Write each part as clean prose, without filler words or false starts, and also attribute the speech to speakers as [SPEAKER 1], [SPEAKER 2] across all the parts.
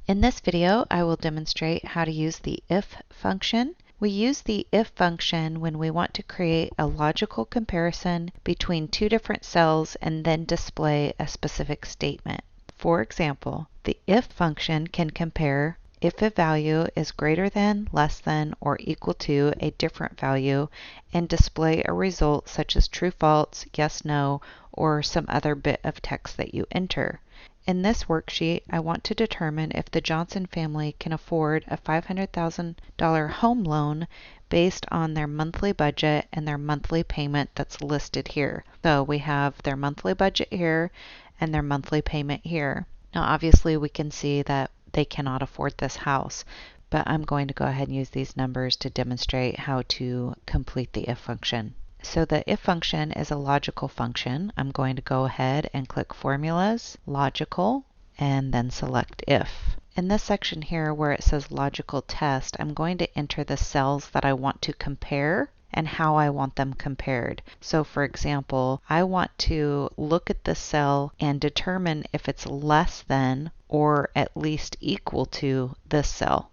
[SPEAKER 1] In this video, I will demonstrate how to use the if function. We use the if function when we want to create a logical comparison between two different cells and then display a specific statement. For example, the if function can compare if a value is greater than, less than, or equal to a different value and display a result such as true, false, yes, no, or some other bit of text that you enter. In this worksheet, I want to determine if the Johnson family can afford a $500,000 home loan based on their monthly budget and their monthly payment that's listed here. So we have their monthly budget here and their monthly payment here. Now obviously we can see that they cannot afford this house, but I'm going to go ahead and use these numbers to demonstrate how to complete the if function. So the if function is a logical function. I'm going to go ahead and click Formulas, Logical, and then select If. In this section here where it says Logical Test, I'm going to enter the cells that I want to compare and how I want them compared. So for example, I want to look at this cell and determine if it's less than or at least equal to this cell.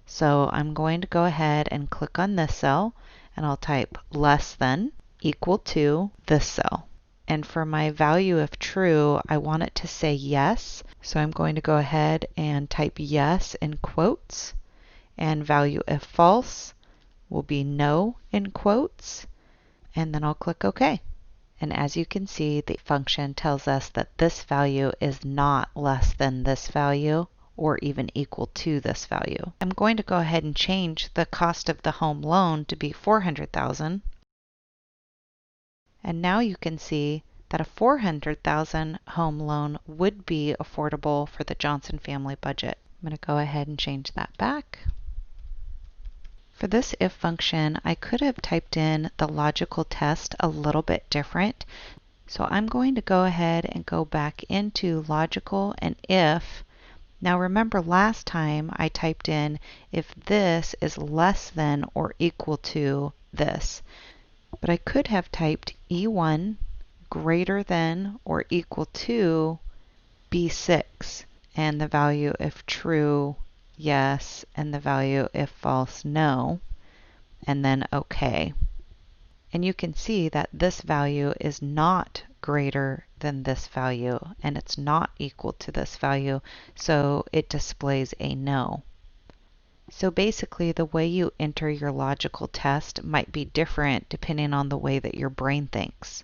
[SPEAKER 1] So I'm going to go ahead and click on this cell and I'll type less than equal to this cell. And for my value of true, I want it to say yes. So I'm going to go ahead and type yes in quotes, and value if false will be no in quotes, and then I'll click OK. And as you can see, the function tells us that this value is not less than this value or even equal to this value. I'm going to go ahead and change the cost of the home loan to be $400,000. And now you can see that a $400,000 home loan would be affordable for the Johnson family budget. I'm going to go ahead and change that back. For this if function, I could have typed in the logical test a little bit different. So I'm going to go ahead and go back into logical and if. Now remember last time I typed in if this is less than or equal to this. But I could have typed E1 greater than or equal to B6 and the value if true yes, and the value if false, no, and then OK. And you can see that this value is not greater than this value, and it's not equal to this value, so it displays a no. So basically, the way you enter your logical test might be different depending on the way that your brain thinks.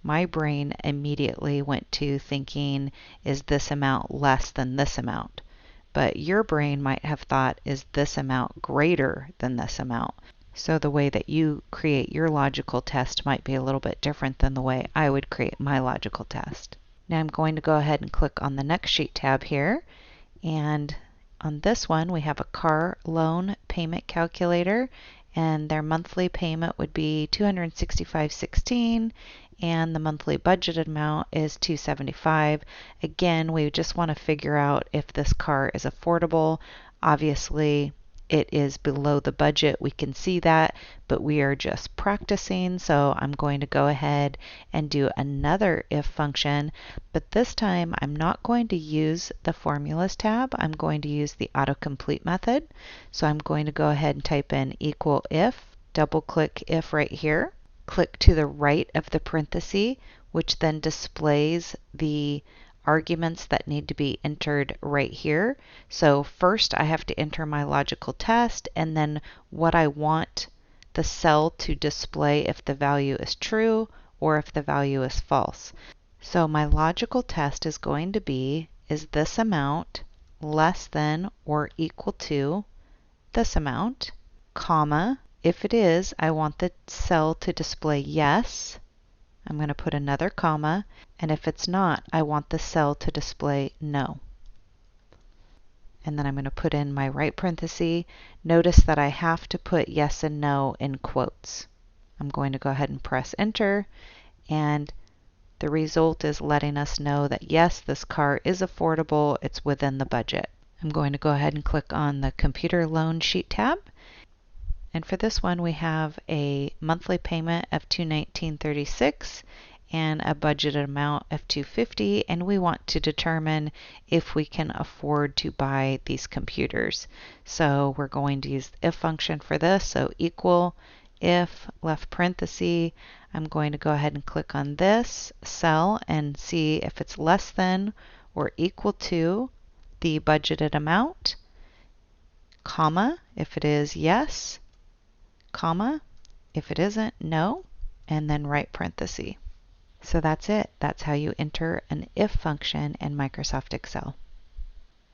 [SPEAKER 1] My brain immediately went to thinking, is this amount less than this amount? But your brain might have thought, is this amount greater than this amount? So the way that you create your logical test might be a little bit different than the way I would create my logical test. Now I'm going to go ahead and click on the next sheet tab here. And on this one, we have a car loan payment calculator, and their monthly payment would be $265.16. And the monthly budgeted amount is $275. Again, we just want to figure out if this car is affordable. Obviously, it is below the budget. We can see that, but we are just practicing. So I'm going to go ahead and do another if function, but this time I'm not going to use the formulas tab. I'm going to use the autocomplete method. So I'm going to go ahead and type in equal if, double click if right here. Click to the right of the parenthesis, which then displays the arguments that need to be entered right here. So first I have to enter my logical test and then what I want the cell to display if the value is true or if the value is false. So my logical test is going to be, is this amount less than or equal to this amount, comma, if it is, I want the cell to display yes. I'm going to put another comma, and if it's not, I want the cell to display no. And then I'm going to put in my right parenthesis. Notice that I have to put yes and no in quotes. I'm going to go ahead and press enter, and the result is letting us know that yes, this car is affordable, it's within the budget. I'm going to go ahead and click on the computer loan sheet tab. And for this one, we have a monthly payment of $219.36 and a budgeted amount of $250, and we want to determine if we can afford to buy these computers. So we're going to use the if function for this. So equal if left parenthesis. I'm going to go ahead and click on this cell and see if it's less than or equal to the budgeted amount, comma, if it is yes, comma, if it isn't, no, and then right parenthesis. So that's it. That's how you enter an if function in Microsoft Excel.